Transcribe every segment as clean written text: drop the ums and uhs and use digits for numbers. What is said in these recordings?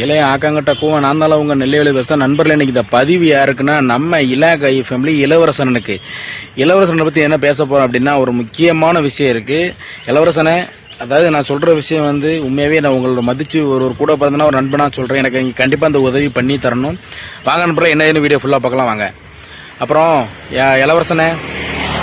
இளைய ஆக்காங்கட்ட கூவ நான் தான் உங்கள் நெல்லைவேலி பேசுகிறேன். நண்பர்களே, இன்னைக்கு இந்த பதிவு யாருக்குன்னா நம்ம இலாகை ஃபேமிலி இளவரசனுக்கு. இளவரசனை பற்றி என்ன பேச போகிறோம் அப்படின்னா, ஒரு முக்கியமான விஷயம் இருக்குது. இளவரசனை, அதாவது நான் சொல்கிற விஷயம் வந்து உண்மையாகவே நான் உங்களோட மதித்து ஒரு கூட பிறந்தனா ஒரு நண்பனாக சொல்கிறேன். எனக்கு நீங்கள் கண்டிப்பாக அந்த உதவி பண்ணி தரணும். வாங்க நண்பர்களே, என்ன வீடியோ ஃபுல்லாக பார்க்கலாம் வாங்க. அப்புறம் இளவரசனை,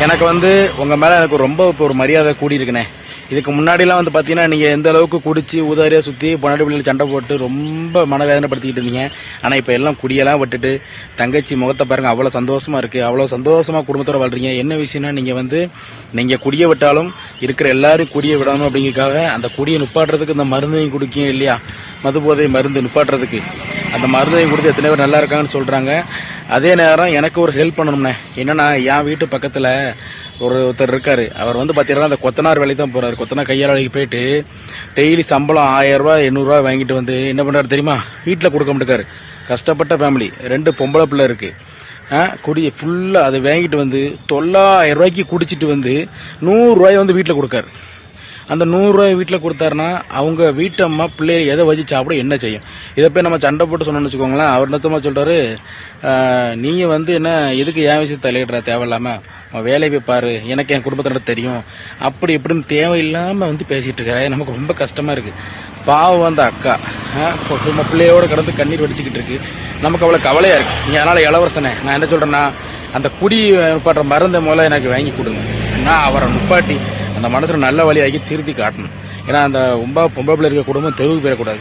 எனக்கு வந்து உங்கள் மேலே எனக்கு ரொம்ப இப்போ ஒரு மரியாதை கூடியிருக்குண்ணே. இதுக்கு முன்னாடிலாம் வந்து பார்த்தீங்கன்னா, நீங்கள் எந்த அளவுக்கு குடிச்சு ஊதாரியாக சுற்றி பொன்னாடி பிள்ளைகள் சண்டை போட்டு ரொம்ப மனவேதனைப்படுத்திக்கிட்டு இருந்தீங்க. ஆனால் இப்போ எல்லாம் குடியெல்லாம் விட்டுட்டு தங்கச்சி முகத்தை பாருங்கள், அவ்வளோ சந்தோஷமாக இருக்குது. அவ்வளோ சந்தோஷமாக குடும்பத்தோடு வாழ்றீங்க. என்ன விஷயம்னா, நீங்கள் குடியை விட்டாலும் இருக்கிற எல்லாரும் குடியை விடணும் அப்படிங்கிறதுக்காக அந்த குடியை நிப்பாட்டுறதுக்கு இந்த மருந்தையும் குடிக்கும் இல்லையா, மதுபோதை மருந்து நிப்பாட்டுறதுக்கு அந்த மருந்தையும் கொடுத்து எத்தனை பேர் நல்லா இருக்காங்கன்னு சொல்கிறாங்க. அதே நேரம் எனக்கு ஒரு ஹெல்ப் பண்ணணும்ண்ணே. என்னென்னா, என் வீட்டு பக்கத்தில் ஒருத்தர் இருக்கார். அவர் வந்து பார்த்தீங்கன்னா அந்த கொத்தனார் வேலைக்கு தான் போகிறார். கொத்தனார் கையால் வேலைக்கு போயிட்டு டெய்லி சம்பளம் 1000 ரூபா 800 ரூபா வாங்கிட்டு வந்து என்ன பண்ணுறாரு தெரியுமா, வீட்டில் கொடுக்க மாட்டேக்காரு. கஷ்டப்பட்ட ஃபேமிலி, 2 பொம்பளை பிள்ளை இருக்குது. குடி ஃபுல்லாக அதை வாங்கிட்டு வந்து 900 ரூபாய்க்கு குடிச்சிட்டு வந்து 100 ரூபாய் வந்து வீட்டில் கொடுக்காரு. அந்த 100 ரூபாய் வீட்டில் கொடுத்தாருன்னா அவங்க வீட்டு அம்மா பிள்ளைய எதை வச்சு சாப்பிட என்ன செய்யும்? இதை போய் நம்ம சண்டை போட்டு சொன்னோம்னு வச்சுக்கோங்களேன். அவர் நிறுத்தமாக சொல்கிறாரு, நீங்கள் வந்து என்ன எதுக்கு என் விஷயத்தை தலையிடுற தேவையில்லாமல், வேலையை போய் பாரு, எனக்கு என் குடும்பத்தினோட தெரியும், அப்படி இப்படின்னு தேவையில்லாமல் வந்து பேசிகிட்டு இருக்காரு. நமக்கு ரொம்ப கஷ்டமாக இருக்குது. பாவம் வந்து அக்கா நம்ம பிள்ளையோட கடந்து கண்ணீர் வடிச்சுக்கிட்டு இருக்கு. நமக்கு அவ்வளோ கவலையாக இருக்குது. நீங்கள் அதனால் இளவரசனே, நான் என்ன சொல்கிறேன்னா, அந்த குடி நிப்பாட்டுற மருந்தை மூலம் எனக்கு வாங்கி கொடுங்க. நான் அவரை நிப்பாட்டி அந்த மனசில் நல்ல வழியாகி திருத்தி காட்டணும். ஏன்னா அந்த பொம்பளை பிள்ளை இருக்க குடும்பம் தெருவுக்கு போயிடக்கூடாது.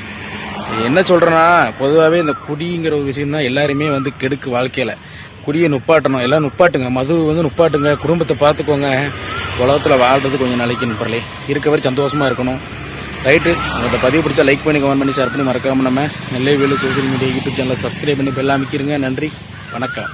என்ன சொல்கிறேன்னா, பொதுவாகவே இந்த குடிங்கிற ஒரு விஷயம் தான் எல்லாருமே வந்து கெடுக்கு வாழ்க்கையில். குடியை நுப்பாட்டணும், எல்லாம் நுப்பாட்டுங்க, மது வந்து நுப்பாட்டுங்க, குடும்பத்தை பார்த்துக்கோங்க. உலகத்தில் வாழ்றது கொஞ்சம் நாளைக்கு நண்பர்களே, இருக்க வரை சந்தோஷமாக இருக்கணும். ரைட்டு, உங்கள்கிட்ட பதிவு பிடிச்சா லைக் பண்ணி கமெண்ட் பண்ணி ஷேர் பண்ணி மறக்காமல் நம்ம நெல்லைவேலி சோசியல் மீடியா யூடியூப் சேனலை சப்ஸ்கிரைப் பண்ணி பெல்லாம் அமைக்கிறங்க. நன்றி, வணக்கம்.